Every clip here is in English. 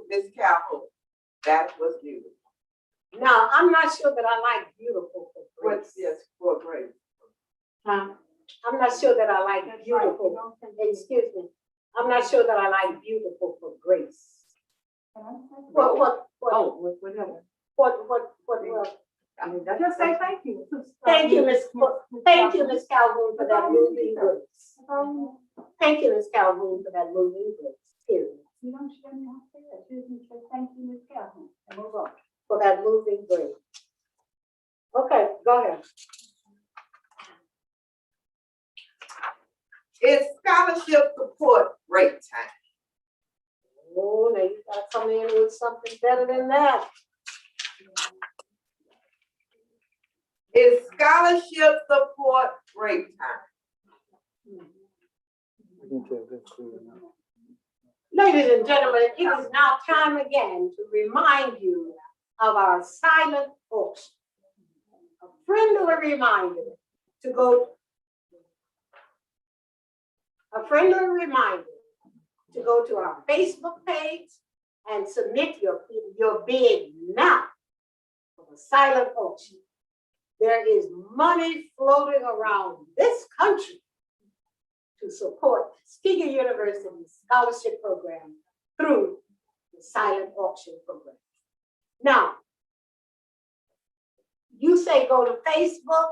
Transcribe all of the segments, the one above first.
Miss Calhoun. That was beautiful. Now, I'm not sure that I like beautiful for grace. What's yes for grace? I'm not sure that I like beautiful. Excuse me. I'm not sure that I like beautiful for grace. What? Oh, whatever. What? I mean, just say thank you. Thank you, Miss Calhoun, for that moving grace. Thank you, Miss Calhoun, for that moving grace. Period. You don't show me how to say that. You just say thank you, Ms. Calhoun, and move on. For that moving grace. Okay, go ahead. It's scholarship support break time. Oh, now you gotta come in with something better than that. It's scholarship support break time. Ladies and gentlemen, it is now time again to remind you of our silent auction. A friendly reminder to go to our Facebook page and submit your bid now for the silent auction. There is money floating around this country to support Tuskegee University's scholarship program through the silent auction program. Now, you say go to Facebook.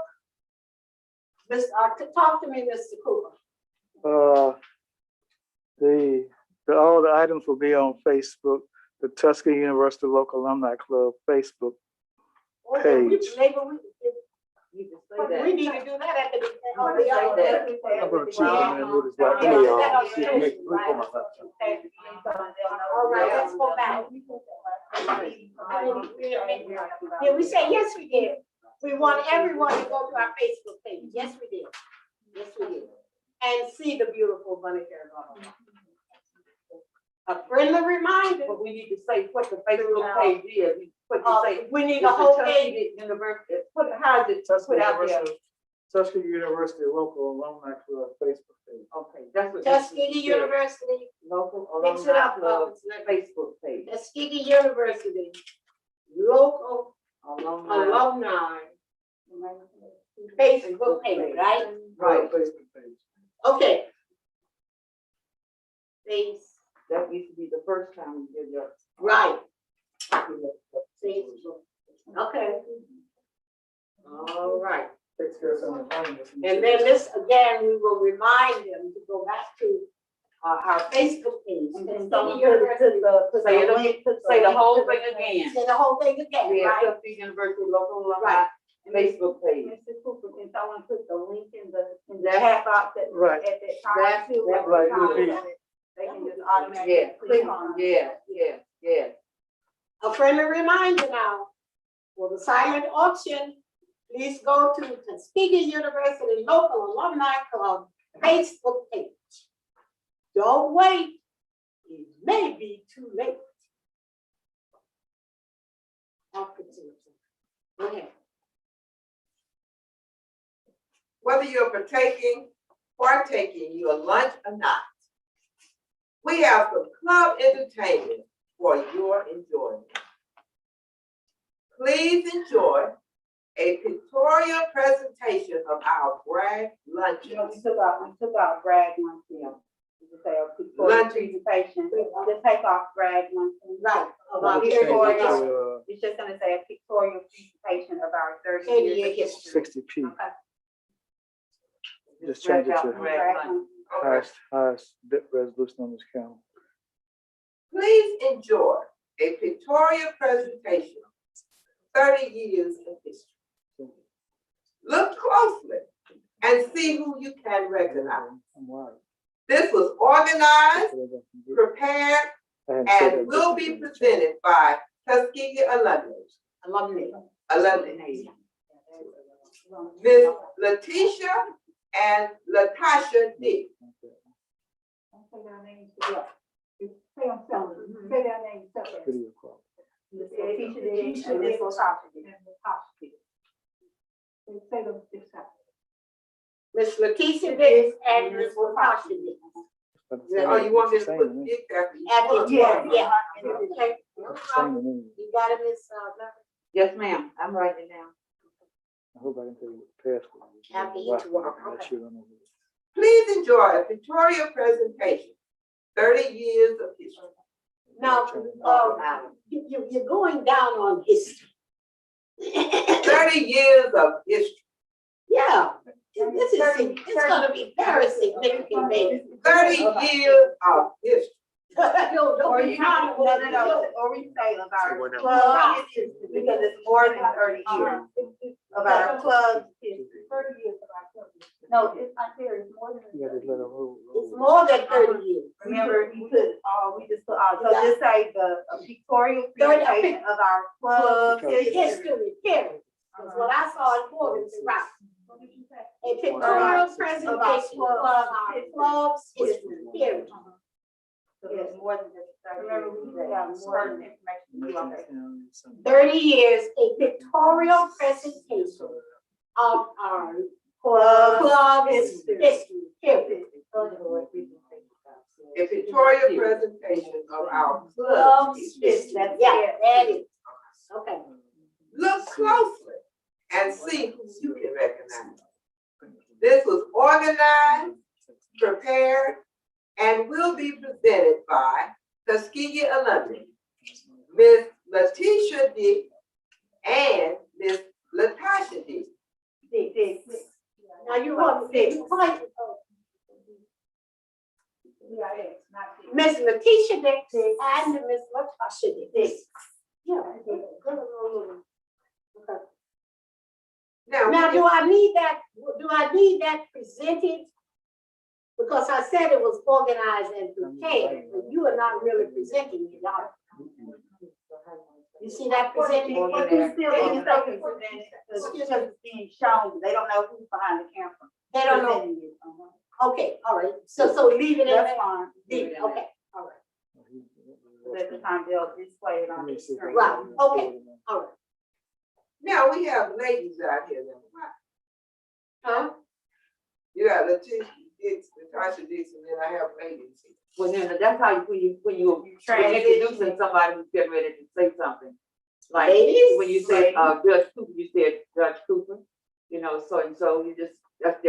Talk to me, Mr. Cooper. All the items will be on Facebook, the Tuskegee University Local Alumni Club Facebook page. We need to do that at the. All right, let's go back. Did we say yes? We did. We want everyone to go to our Facebook page. Yes, we did. Yes, we did. And see the beautiful bunny hair girl. A friendly reminder. But we need to say what the Facebook page is. We need a whole page. University. How is it put out there? Tuskegee University Local Alumni Club Facebook page. Okay, that's what. Tuskegee University. Local Mix it Alumni up, Club Facebook page. Tuskegee University. Local alumni. Facebook page, right? Right. Facebook page. Okay. Please. That used to be the first time we did that. Right. Facebook. Okay. All right. Takes care of some of the finance. And then this, again, we will remind them to go back to our Facebook page. Tuskegee University. Say the whole thing again. Say the whole thing again, Yeah, right? Tuskegee University Local Alumni Right. Facebook page. Mr. Cooper, can someone put the link in the chat box at Right. that time too? That's right. They can just automatically click on it. Yeah. A friendly reminder now, for the silent auction, please go to Tuskegee University Local Alumni Club Facebook page. Don't wait, it may be too late. Go ahead. Whether you're partaking your lunch or not, we have some club entertainment for your enjoyment. Please enjoy a pictorial presentation of our brag luncheon. We took out brag luncheon. You just say a pictorial presentation. Just take off brag luncheon. Right. It's just gonna say a pictorial presentation of our 30 years of history. 60p. Okay. Just change it Scratch to out brag luncheon. Okay. highest bit resolution on this camera. Please enjoy a pictorial presentation of 30 years of history. Look closely and see who you can recognize. This was organized, prepared, and will be presented by Tuskegee alumni. Ms. Letitia and Latasha D. Say their names together. Say them separately. Say their names separately. Letitia did, Say them together. Miss Lakeisha Diggs and Miss Latasha Diggs. Oh, you want me to put it there? Yeah. Okay. training anyway. You got it, Ms. Murphy? Yes, ma'am, I'm writing it down. I hope I can tell you what the password is. After each Watch me, one, I'll okay. shoot on over. Please enjoy a pictorial presentation, 30 years of history. Now, you're going down on history. 30 years of history. Yeah, it's gonna be very significant, baby. 30 years of history. Or you can, or we say of our club history, because it's more than 30 years of our club history. 30 years of our club. No, it's not fair, it's more than. You gotta just let it roll. It's more than 30 years. Remember, you put all, we just put all, so just say a pictorial presentation of our club history. History, period. That's what I saw in Morgan's, right. A pictorial presentation of our club's history, period. So it's more than just 30 years. We have more information. 30 years, a pictorial presentation of our club history, period. A pictorial presentation of our club Club's history. history, yeah, that is. Okay. Look closely and see who you can recognize. This was organized, prepared, and will be presented by Tuskegee alumni, Ms. Letitia Dick and Ms. Latasha Dick. Now you want to be quiet. Miss Letitia Dick and Miss Latasha Dick. Yeah. Okay. Now, do I need that presented? Because I said it was organized and prepared, but you are not really presenting it, are you? You see that presented? But you still, it's still presented, it's just being shown, they don't know who's behind the camera. They don't know. Okay, all right. So leave it in That's there. fine. Leave it, okay, all right. At the time they'll display it on the screen. Right, okay, all right. Now we have ladies out here now. Huh? You got Letitia Dix, Latasha Dix, and then I have ladies. Well, then that's how when you introducing somebody who's getting ready to say something. Like Ladies? when you said Judge Cooper, you said Judge Cooper, you know, so and so you just that's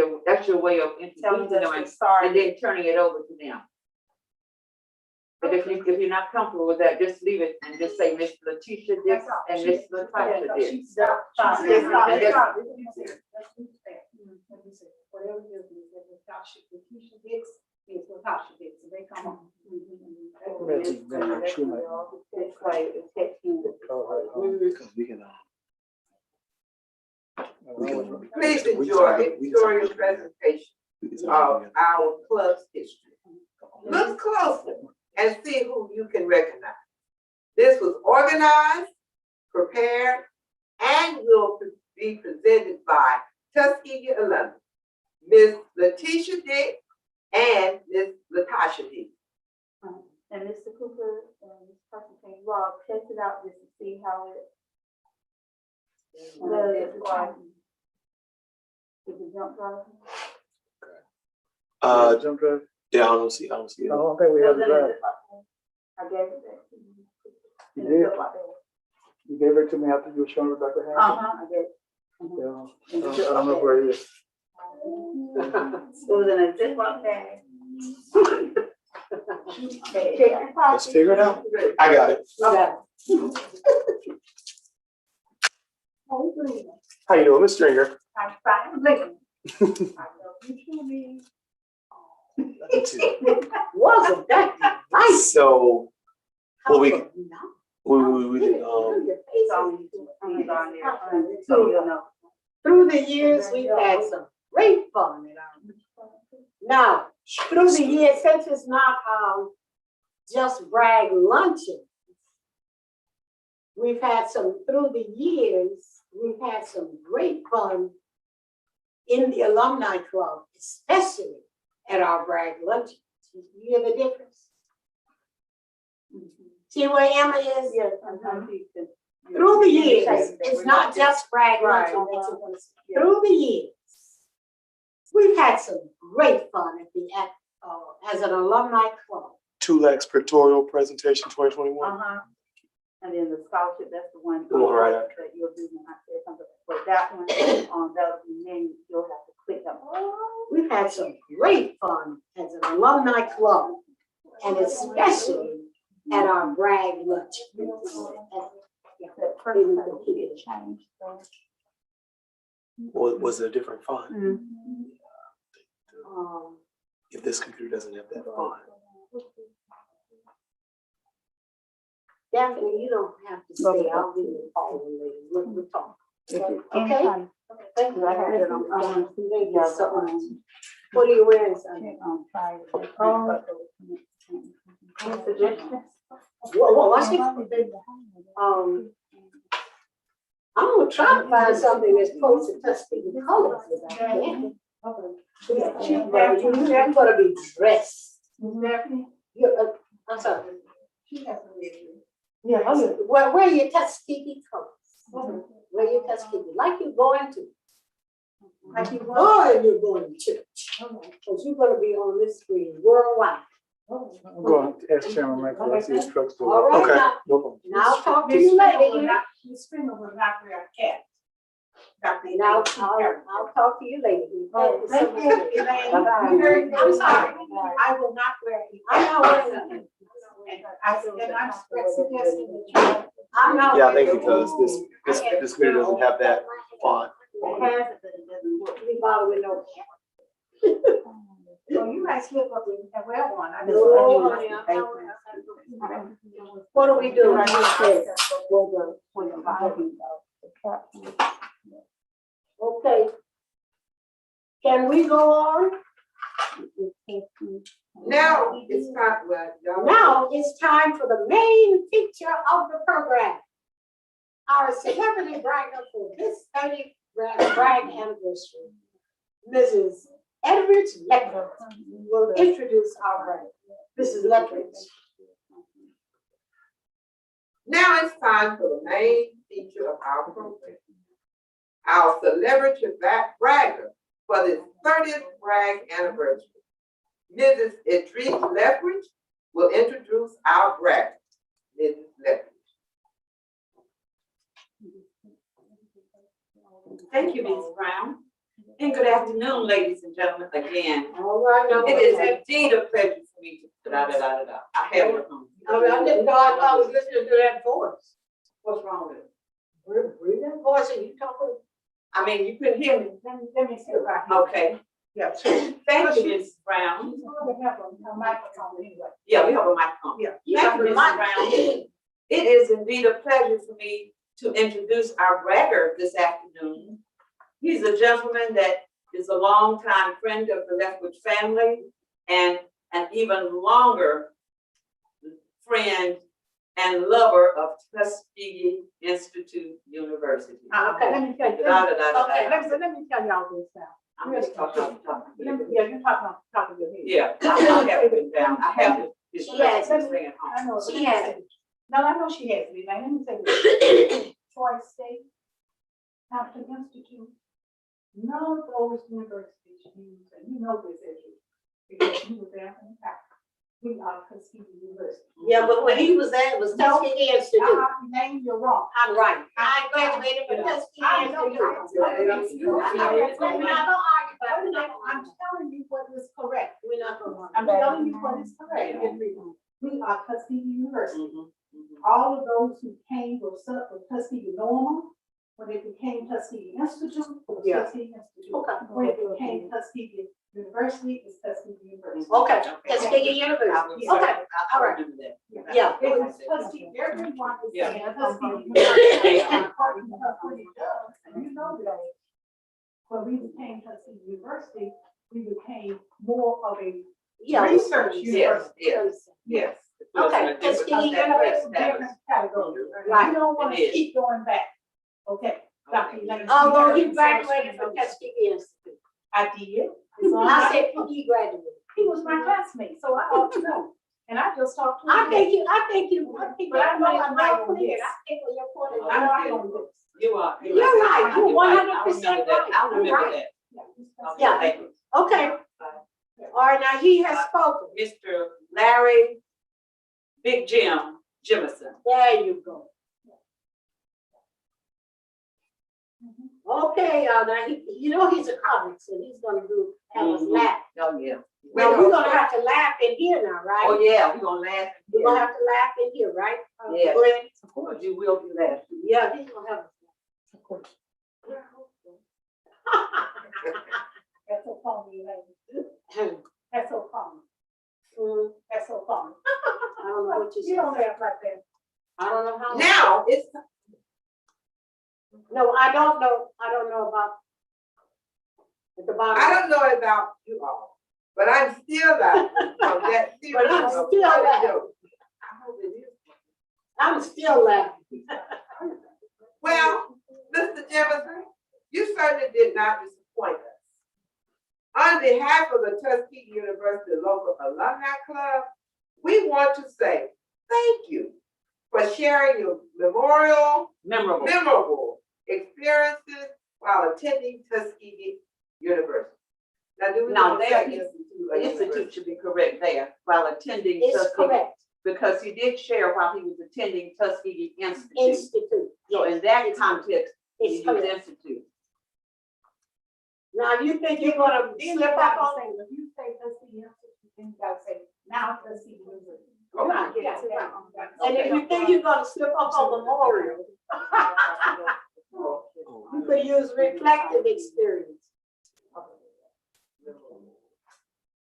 your way of introducing them and then turning it over to them. But if you're not comfortable with that, just leave it and just say Miss Letitia Dix and Miss Latasha Dix. Whatever it is, Letitia Dix, it's Latasha Dix, and they come on. Please enjoy a pictorial presentation of our club's history. Look closely and see who you can recognize. This was organized, prepared, and will be presented by Tuskegee alumni, Ms. Letitia Dick and Ms. Latasha Dick. And Mr. Cooper, this person, can you all test it out just to see how it. Is it jump drive? Jump drive? Yeah, I don't see it. I don't think we have the drive. I gave it that. You did? You gave it to me after you were showing Rebecca Hampton? I gave it. Yeah, I don't know where it is. It was in a Ziploc bag. Let's figure it out. I got it. How you doing, Miss Stringer? I'm fine. Wasn't that nice? So, well, we can, Through the years, we've had some great fun at our. Now, through the years, since it's not just brag luncheon, we've had some, through the years, we've had some great fun in the alumni club, especially at our brag luncheon. You hear the difference? See where Emma is? Yes. Through the years, it's not just brag luncheon. Through the years, we've had some great fun as an alumni club. Tulax Pictorial Presentation 2021. And then the scholarship, that's the one. The one right after. That you'll do when I say something. For that one, that'll be named, you'll have to click on. We've had some great fun as an alumni club, and especially at our brag lunch. Was it a different font? Um, If this computer doesn't have that font. Daphne, you don't have to stay, I'll give you a call later, we'll talk. Okay? Thank you. Thank you so much. What are you wearing, son? Any suggestions? What's it? I'm gonna try to find something that's close to Tuskegee colors. If I can. You're gonna be dressed. You're, I'm sorry. Yeah, Wear your Tuskegee colors. Wear your Tuskegee, like you're going to. Like you're going to church. Because you're gonna be on this screen worldwide. I'm going to ask Chairman Michael, I see his truck still. All right, Okay, now, no problem. now I'll talk to you later. Miss Springer will not wear a cap. Now, I'll talk to you later. Thank you, Elaine. I'm sorry, I will not wear it. I'm not wearing it. I'm suggesting that you. I'm not. Yeah, I think wearing it. because this computer doesn't have that font. It has it, but it doesn't be bothered with no. So you might slip up and wear one. I No, honey, I'm not wearing it. What do we do? Okay. Can we go on? Now, it's not, well, y'all. Now it's time for the main feature of the program. Our celebrity bragger for this 30th brag anniversary, Mrs. Edwards Leckridge, will introduce our bragger. Mrs. Leckridge. Now it's time for the main feature of our program. Our celebrity bragger for this 30th brag anniversary. Mrs. Idris Leckridge will introduce our bragger. Mrs. Leckridge. Thank you, Ms. Brown. And good afternoon, ladies and gentlemen, again. All right, now. It is indeed a pleasure for me to I have it on. I didn't know I was listening to that voice. What's wrong with it? Breathe that voice and you talking. I mean, you couldn't hear me. Let me see if I can. Okay. Yeah. Thank you, Ms. Brown. She's going to have a microphone anyway. Yeah, we have a microphone. Yeah. Thank you, Ms. Brown. It is indeed a pleasure for me to introduce our bragger this afternoon. He's a gentleman that is a longtime friend of the Leckridge family and an even longer friend and lover of Tuskegee Institute University. Okay, let me tell you. Okay, Let me tell y'all this now. I'm just talking. Yeah, you're talking off the top of your head. Yeah, I have it down. I have it. It's Yes. thing at I home. know. She has it. No, I know she has it. Now, let me say this. Troy State, Hampton Institute, none of those universities use, and you know this, Edward, because you were there in fact. We are Tuskegee University. Yeah, but when he was there, it was Tuskegee Institute. Name, you're wrong. I'm right. I graduated from Tuskegee I know Institute. you. I'm not gonna argue about it. I'm telling you what is correct. We're not gonna argue. I'm telling you what is correct. We are Tuskegee University. Mhm, mhm. All of those who came were Tuskegee Normal. When it became Tuskegee Institute, it was Yeah. Tuskegee Institute. Okay. When it became Tuskegee University, it's Tuskegee University. Okay, Tuskegee University. Okay, all right. Remember that. Yeah. It was Tuskegee, everyone is Yeah. saying Tuskegee University. And you know that. When we became Tuskegee University, we became more of a Yeah. research Yes, university. yes, yes. Okay, Tuskegee University. Different category. Right. You don't want It to is. keep going back. Okay. Dr. Elaine. Although he graduated from Tuskegee Institute. I did. I said he graduated. He was my classmate, so I ought to know. And I just talked to him. I think you. But I know I'm right on clear. this. I think on your point of view. I'm right on this. You are. You're right. You're 100% I remember that. right. I remember Right. that. Okay, Yeah. thank you. Okay, all right, now he has spoken. Mr. Larry Big Jim Jemison. There you go. Okay, now, you know he's a comic, so he's gonna have us laugh. Oh, yeah. Well, we're gonna have to laugh in here now, right? Oh, yeah, we're gonna laugh. We're gonna have to laugh in here, right? Yes. Glenn? Of course, you will do that. Yeah, he's gonna have us. Of course. That's so funny, that's so funny, that's so funny. I don't know what you You said. don't laugh like that. I don't know how. Now, it's, No, I don't know about at the bottom. I don't know about you all, but I'm still laughing from that series But I'm of still funny laughing. jokes. I hope it is. I'm still laughing. Well, Mr. Jefferson, you certainly did not disappoint us. On behalf of the Tuskegee University Local Alumni Club, we want to say thank you for sharing your memorable experiences while attending Tuskegee University. Now, do we No, want to there say is- institute The or institute university? should be correct there, while attending It's Tuskegee, correct. because he did share while he was attending Tuskegee Institute. Institute. So in that context, he It's used correct. institute. Now, you think you're gonna slip up on Say, when you say Tuskegee Institute, then you gotta say, now Tuskegee University. Right, Yeah, yes, yeah. And if you think you're gonna slip up on Memorial, you could use reflective experience.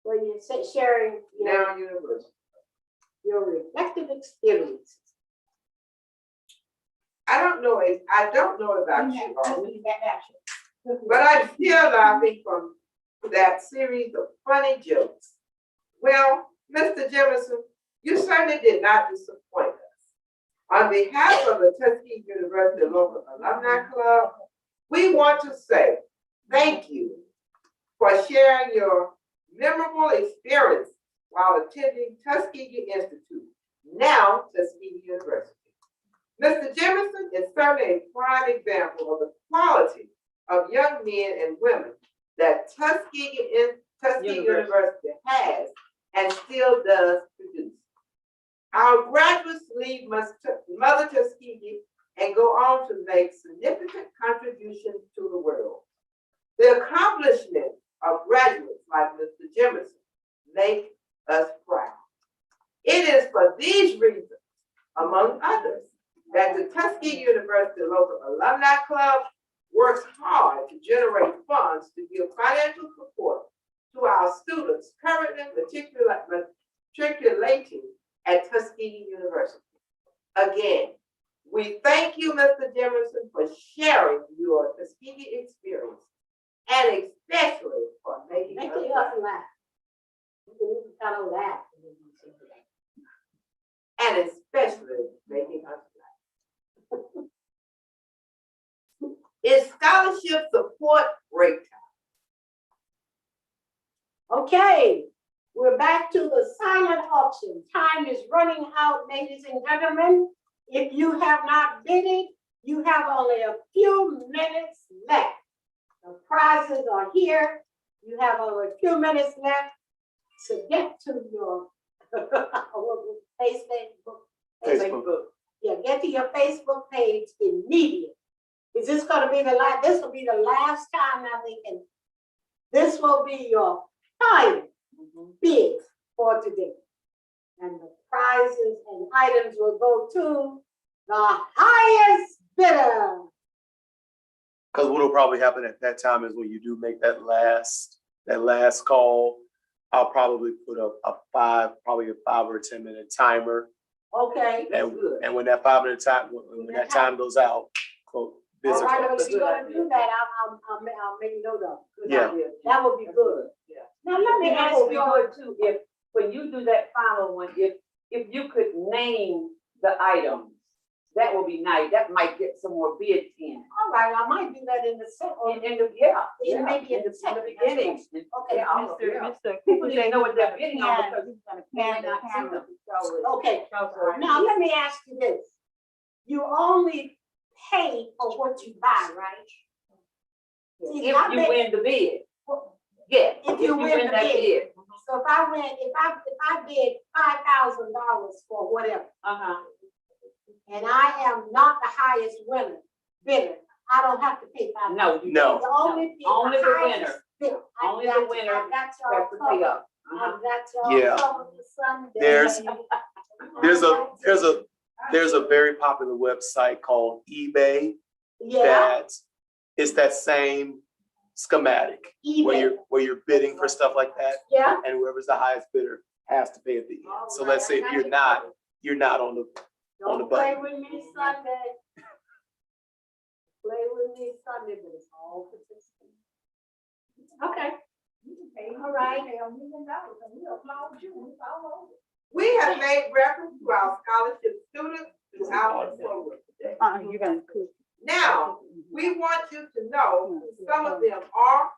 Where you say sharing Now university. your reflective experience. I don't know about you all, That action. but I'm still laughing from that series of funny jokes. Well, Mr. Jefferson, you certainly did not disappoint us. On behalf of the Tuskegee University Local Alumni Club, we want to say thank you for sharing your memorable experience while attending Tuskegee Institute, now Tuskegee University. Mr. Jefferson is certainly a prime example of the quality of young men and women that Tuskegee University has and still does produce. Our graduates leave Mother Tuskegee and go on to make significant contributions to the world. The accomplishment of graduates like Mr. Jefferson make us proud. It is for these reasons, among others, that the Tuskegee University Local Alumni Club works hard to generate funds to give financial support to our students currently matriculating at Tuskegee University. Again, we thank you, Mr. Jefferson, for sharing your Tuskegee experience and especially for making us Making laugh. us laugh. You can kind of laugh. And especially making us laugh. It's scholarship support break time. Okay, we're back to the silent auction. Time is running out, ladies and gentlemen. If you have not bidded, you have only a few minutes left. The prizes are here. You have only a few minutes left to get to your Facebook. Yeah, get to your Facebook page immediately. Is this gonna be the last, this will be the last time now they can, this will be your final bid for today. And the prizes and items will go to the highest bidder. Because what will probably happen at that time is when you do make that last call, I'll probably put probably a 5 or 10 minute timer. Okay. And when that 5 minute time, when that time goes out, quote, bids All are right, closed. if you're gonna do that, I'll make note of it. Yeah. That would be good. Yeah. Now, let me That ask would be you, good too, if, when you do that final one, if you could name the items, that would be nice, that might get some more bids in. all right, I might do that in the second, maybe in the second. beginning. Okay, Mr. People need to know what they're bidding on because they may not see them. Okay, now let me ask you this. You only pay for what you buy, right? See, If I you bet- win the bid, yes. If you win the that bid. So if I bid $5,000 for whatever, Uh-huh, and I am not the highest bidder, I don't have to pay $5. No, you No. The only bid, Only the highest winner. bidder. I Only got the you- winner I got y'all have to pay covered. up. I got y'all Yeah. covered for Sunday. There's a very popular website called eBay Yeah, that it's that same schematic eBay, where you're bidding for stuff like that, yeah. and whoever's the highest bidder has to pay at the end. So let's say if you're not on the Don't play button. with me Sunday. Play with me Sunday, but it's all participants. Okay, all right. $1 million, and we applaud you, it's all over. We have made reference to our scholarship students throughout the program today. You're gonna. Now, we want you to know who some of them are.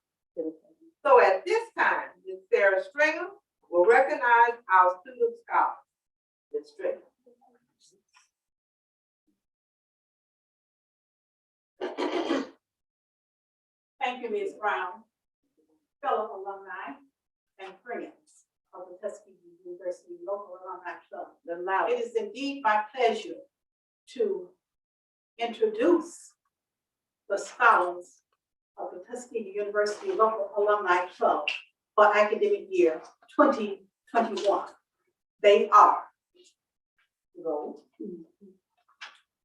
So at this time, Ms. Sarah Stringer will recognize our student scholars. Ms. Stringer. Thank you, Ms. Brown. Fellow alumni and friends of the Tuskegee University Local Alumni Club. It is indeed my pleasure to introduce the scholars of the Tuskegee University Local Alumni Club for academic year 2021. They are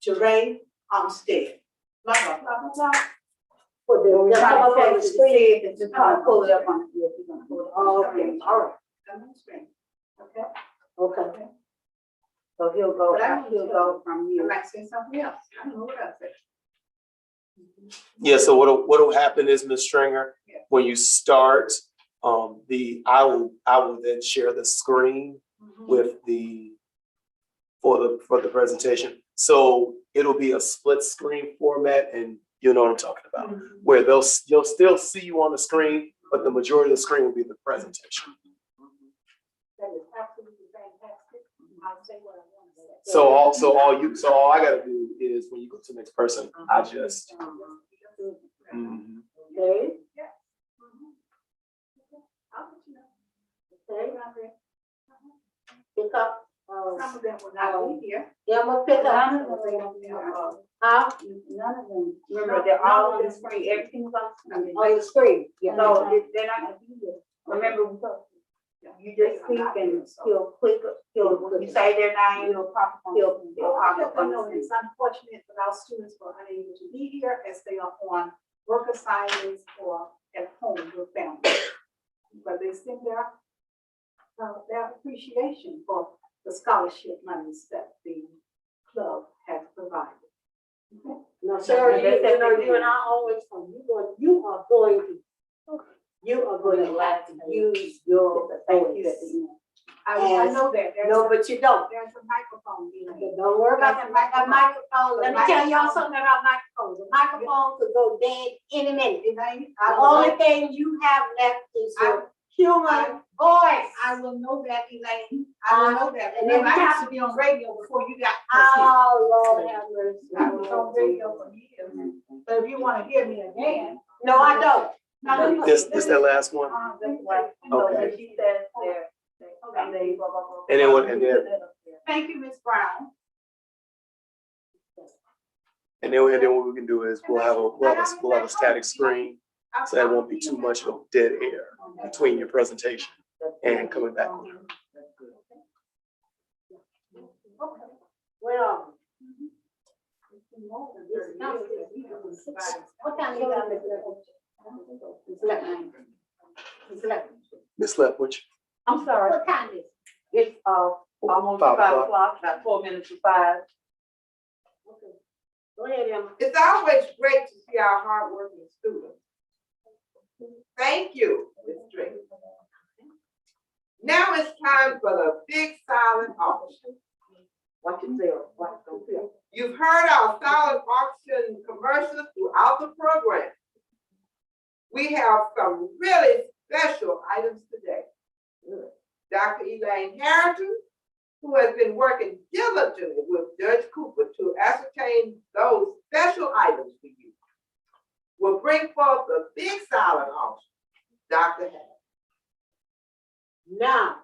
Jeray Armstead. Blah, blah, blah, blah, blah. For the, Just come up on the screen. pull it up on, yes, you're gonna pull it up on Oh, the screen. okay, all right, Come on the screen. Okay? okay. So he'll go from You you. might say something else. I don't know what else. Yeah, so what'll happen is, Ms. Stringer, Yeah. when you start, I will then share the screen with for the presentation. So it'll be a split screen format, and you know what I'm talking about, where you'll still see you on the screen, but the majority of the screen will be the presentation. That is absolutely fantastic. I'll say what I want to say. So all I gotta do is when you go to the next person, I just. Mhm. Okay, Yeah. I'll let you know. okay. Pick up, Some of them will not be here. yeah, I'm gonna pick None up. of them. Huh? None of them. Remember, they're all on the screen, everything's on the screen. On the screen, yeah. So if they're not gonna be here, remember, you just click and you say their name, he'll pop up on No, the it's screen. unfortunate that our students were unable to be here as they are on work assignments or at home with families. But they send their appreciation for the scholarship monies that the club has provided. Okay? Now, Sarah, you and I always, you are going to have to use your voice. I know that. No, but you don't. There's a microphone, Elaine. Don't worry about that microphone. Let me tell y'all something about microphones. A microphone could go dead any minute. Elaine, The only thing you have left is your human voice. I will know that, Elaine. I will know that. And And every I time- used to be on radio before you got. Oh, Lord have mercy. I was on radio for years. But if you want to hear me again. No, I don't. Now, let me- This that last one, That's right. Okay. She says there, Okay. and then what? And then Thank you, Ms. Brown. what we can do is we'll have a static screen, so there won't be too much of dead air between your presentation and coming back. Well, what time you got, Ms. Lebanon? Ms. Lebanon? Ms. Lepwich, I'm sorry, What time is it? it's, almost 5 5 o'clock. o'clock, about 4 minutes to 5. Okay. Go ahead, Emma. It's always great to see our hardworking students. Thank you, Ms. Stringer. Now it's time for the big silent auction. Watch yourself, watch yourself. You've heard our silent auction commercials throughout the program. We have some really special items today. Dr. Elaine Harrington, who has been working diligently with Judge Cooper to ascertain those special items for you, will bring forth the big silent auction. Dr. Harrington. Now,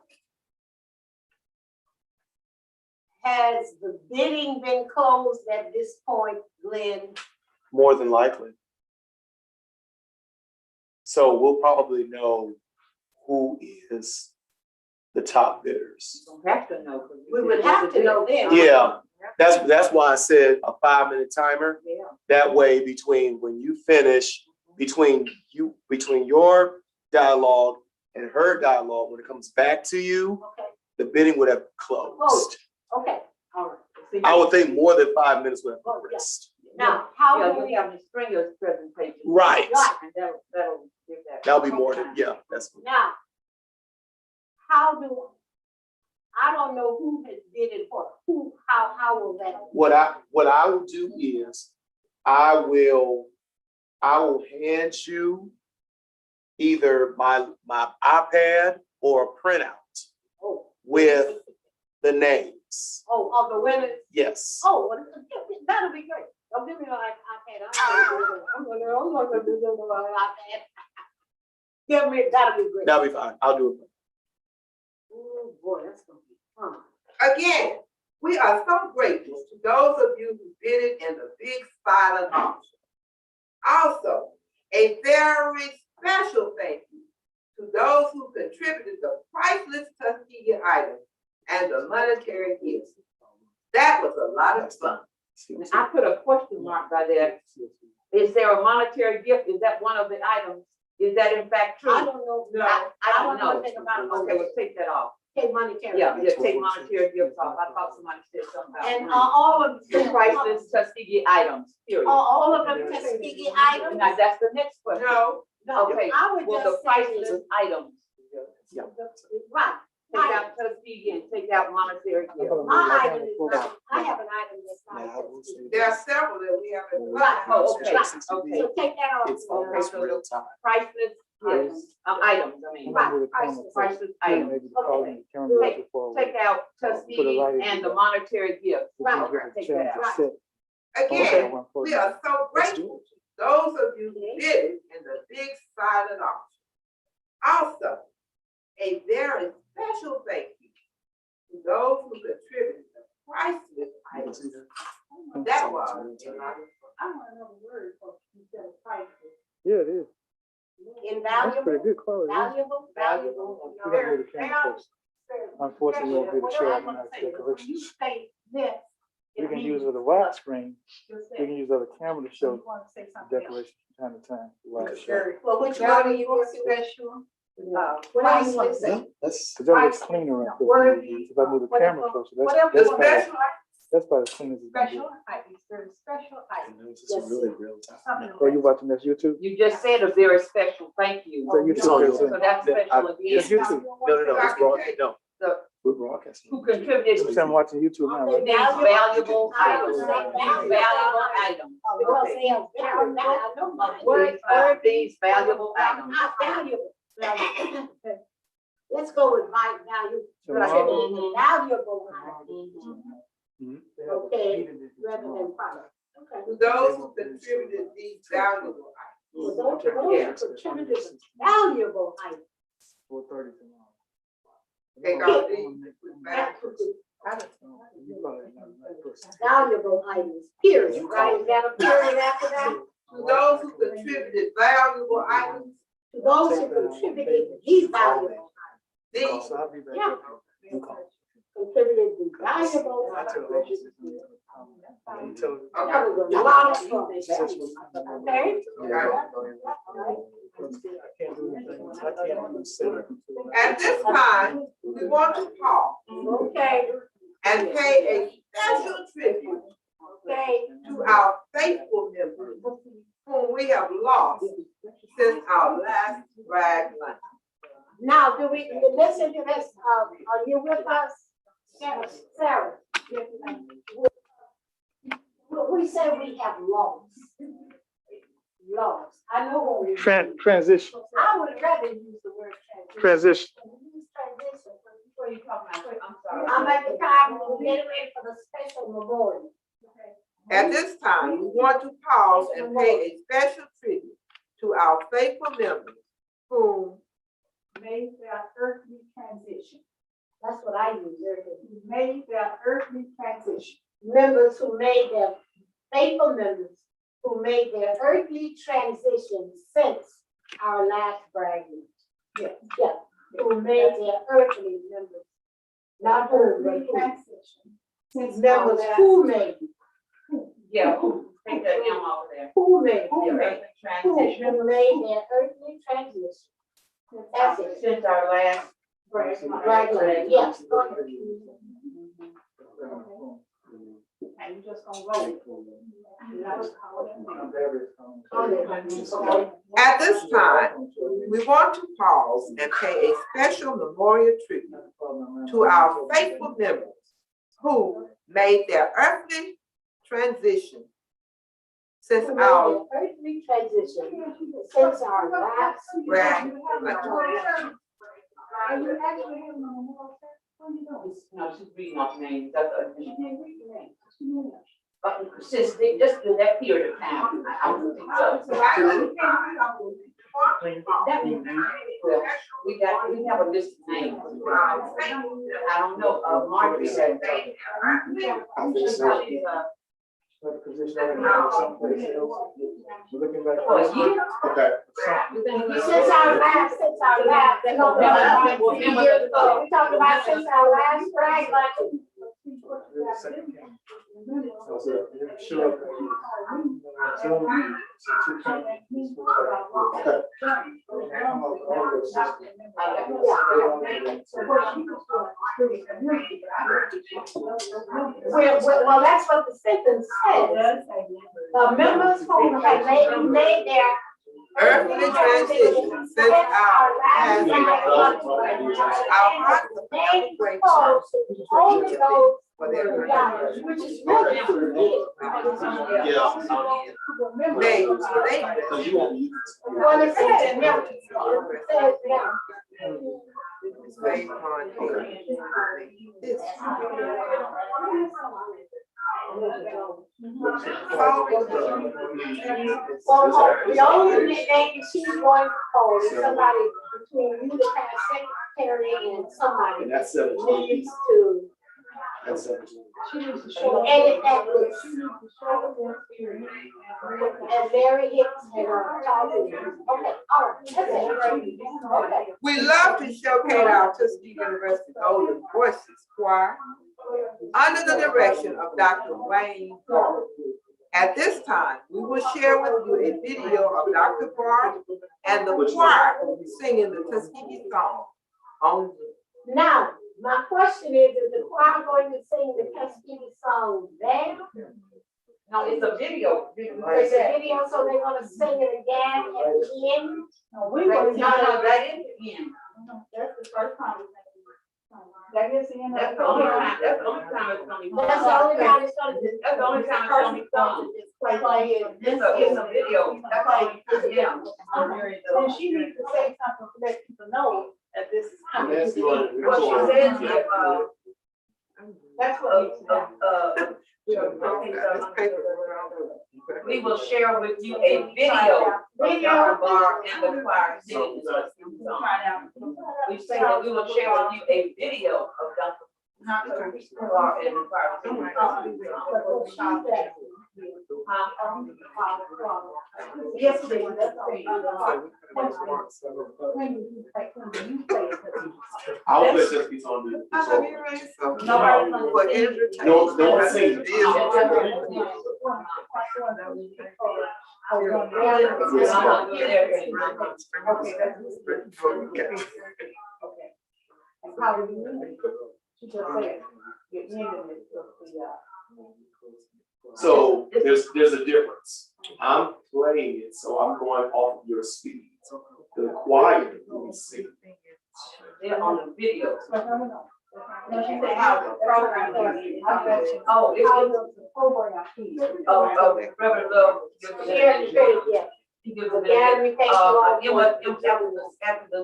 has the bidding been closed at this point, Glenn? More than likely. So we'll probably know who is the top bidders. Don't have to know. 'cause We you would said have this to is know it. then. Yeah. That's why I said a 5-minute timer. Yeah. That way, between when you finish, between your dialogue and her dialogue, when it comes back to you, Okay, the bidding would have closed. Closed. okay, all right. See, I would think more than 5 minutes would have Oh, yeah. progressed. Now, how Yeah, do you we, have the Stringer's presentation. Right. And that'll give that. That'll be more than, yeah, that's. now, how do, I don't know who has bid it for, how will that? What I will do is, I will hand you either my iPad or a printout Oh, with the names. oh, of the winners? Yes. Oh, well, that'll be great. Don't give me no iPad. I'm gonna do the iPad. Give me, that'll be great. That'll be fine. I'll do it. Oh, boy, that's gonna be fun. Again, we are so grateful to those of you who bidded in the big silent auction. Also, a very special thank you to those who contributed the priceless Tuskegee items and the monetary gifts. That was a lot of fun. I put a question mark by there. Is there a monetary gift? Is that one of the items? Is that in fact true? I don't know. No. I don't know. Anything about it. Okay, we'll take that off. Okay, monetary. Yeah, just take monetary gifts off. I thought somebody said something about. And all of The priceless Tuskegee items, period. all of them Tuskegee items? Now, that's the next question. No, No, Okay, I would well, the just say, priceless items, right, take out Tuskegee and take out monetary gifts. my item is not, I have an item that's not a Tuskegee. there are several that we haven't. Right. Oh, okay, Right. okay. So take that off. It's almost real time. Priceless gifts, items, I mean, Right. priceless items. Maybe calling the camera Take- before. Take out Tuskegee and the monetary gifts. Right. Take that out. Again, we are so grateful to those of you who did it in the big silent auction. Also, a very special thank you to those who contributed the priceless items. That was a lot of fun. I want to know the word for instead of priceless. Yeah, it is. That's pretty Invaluable, good quality. valuable. You gotta move the camera close. Unfortunately, we won't be able to show What I it want in to say is when you decorations. say this. We can use with a widescreen. You We can use other camera to show want to say something else. decorations from time to time. Watch. Well, which one do you want special? Whatever you want to say. That's. Cause that looks cleaner right there. If I move the camera closer, Whatever that's you about, Special, that's about as clean as it's gonna Special items, very special items. This is really real time. Something be. Oh, you watching this YouTube? You just said a very special thank you. So YouTube Oh, is So in. that's special It's again. YouTube. No, it's broadcast, no. The- We're broadcasting. Who contributed I'm watching YouTube now. these Right? valuable items, These these valuable items. Because they are very, I know mine. These valuable items. Not valuable. Let's go with my value. Mhm. Valuable Mhm. Okay, rather than price. Okay. to those who contributed these valuable For those who contributed valuable items. 4:30 tomorrow. Take out these. Valuable items, period, right? Is that a period after that? To those who contributed valuable items, To those who contributed these valuable these, So I'll be back. Yeah. contributed the valuable items. That was a lot of fun. Okay? at this time, we want to pause Okay, and pay a special tribute okay. to our faithful members whom we have lost since our last brag lunch. Now, do we listen to this? Are you with us? Sarah? We say we have lost. Lost. I know what we. Transition. I would rather use the word transition. Transition. Use transition. What are you talking about? I'm sorry. I'm at the time, we're getting ready for the special memorial. At this time, we want to pause and pay a special tribute to our faithful members whom Made their earthly transition. That's what I use. Who made their earthly transition. Members who made their, faithful members who made their earthly transition since our last brag meeting. Yes. Yeah, who made their earthly members, not who, but Earthly who. transition. Since Members who made, Yeah, who, take that M off of there. who made, The earthly transition who made their earthly transition. That's it. since our last. Right, yes. And you just gonna roll it. At this time, we want to pause and pay a special memorial tribute to our faithful members who made their earthly transition since Who made our their earthly transition since our last brag. Are you actually having a memorial service? What are you doing? No, she's reading off names, that's You can't read the name. What's your name? since they, just in that period of time, I don't think so. That means, well, we have a list of names. I don't know, Marjorie said. For a year? Okay. Since our last, no, we're talking about since our last brag luncheon. Well, that's what the sentence says. The members who have made their Earthly transition since our last only those for their which is really too They, Because you won't use well, it says members. It says based on this. Well, the only name she's going to call is somebody between you, the past secretary, and somebody And that's 17. needs to That's 17. edit that list. And Mary Hicks and talking. Okay, all right, that's it. Okay. We love to showcase our Tuskegee University Golden Voices Choir under the direction of Dr. Wayne Barr. At this time, we will share with you a video of Dr. Barr and the choir singing the Tuskegee song on Zoom. Now, my question is the choir going to sing the Tuskegee song there? No, it's a video. There's a video, so they're gonna sing it again at the end? No, we No, were. that is the end. That's the first time. That is the end. That's the only time, that's the only time it's gonna be. That's the only time it's gonna be. That's the only time it's gonna be sung. It's a video. That's all you can, yeah. And she needs to say something to let people know that this is coming. That's right. What she says here, That's what we will share with you a video of Dr. Barr and the choir singing the Tuskegee song. We say that we will share with you a video of Dr. Barr and the choir singing the Tuskegee song. Yes, please. That's I'll let this be on the. I love you, Ray, so. Nobody- For entertainment. No, don't sing. How do you? She just said, you're ending it with the, So there's a difference. I'm playing it, so I'm going off of your speed. The choir will be singing. They're on the video. No, she said how the program started. Oh, How it's, the program is. Reverend Love. Share the credit, yeah. He gives a Again, we thank you all. Emma, after the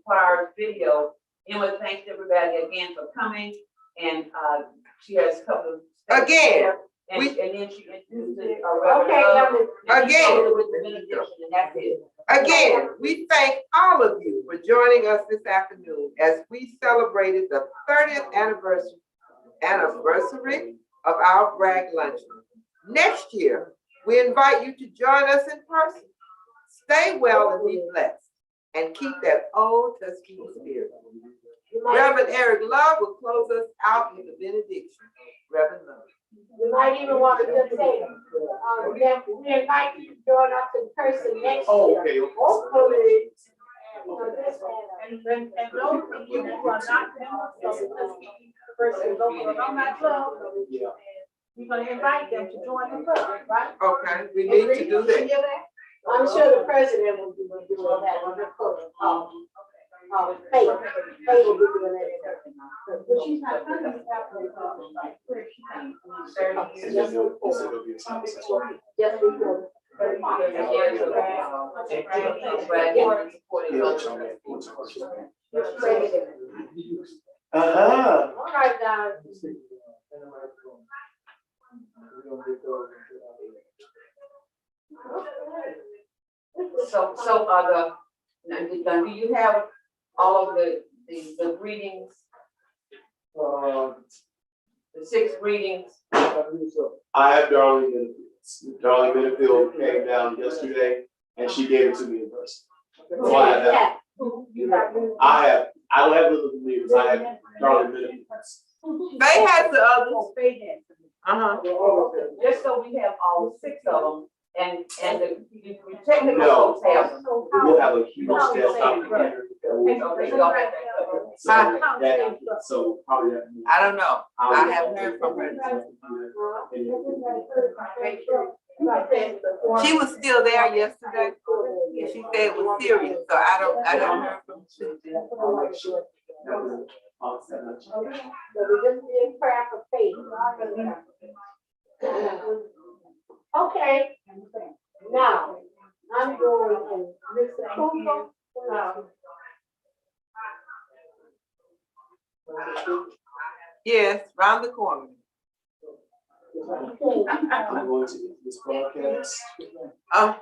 choir's video, Emma thanks everybody again for coming, and, she has a couple of. Again. And We- then she introduced it. Okay, now, Again. With the benediction, and that's it. Again, we thank all of you for joining us this afternoon as we celebrated the 30th anniversary of our Bragg Luncheon. Next year, we invite you to join us in person. Stay well and be blessed, and keep that old Tuskegee spirit. you might, Reverend Eric Love will close us out with the benediction. Reverend Love. you might even want to just say, we invite you to join us in person next Oh, year. okay, okay. Hopefully. And those of you who are not members of the Tuskegee University Local Alumni Club, Yeah. you're gonna invite them to join the club, right? Okay, we need to do Did you that. hear that? I'm sure the president will be doing that on the club. Faye will be doing that. But she's not coming after where she came from. And then there'll be a time session. Just before. President. Uh-huh. All right, guys. So, now, do you have all of the greetings, the 6 greetings? I have Darlene Minifield. Darlene Minifield came down yesterday and she gave it to me in person. So I have that. I don't have little believers, I have Darlene Minifield. They has the others. Uh-huh. Just so we have all 6 of them, and the technical No. folks have them. We'll have a huge desktop computer. So probably that. I don't know. I haven't heard from her. She was still there yesterday. She said it was serious, so I haven't heard from her. So we just be in prayer for faith. Okay, now, I'm going to Mr. Cooper. Yes, round the corner. I'm going to get this broadcast. Oh,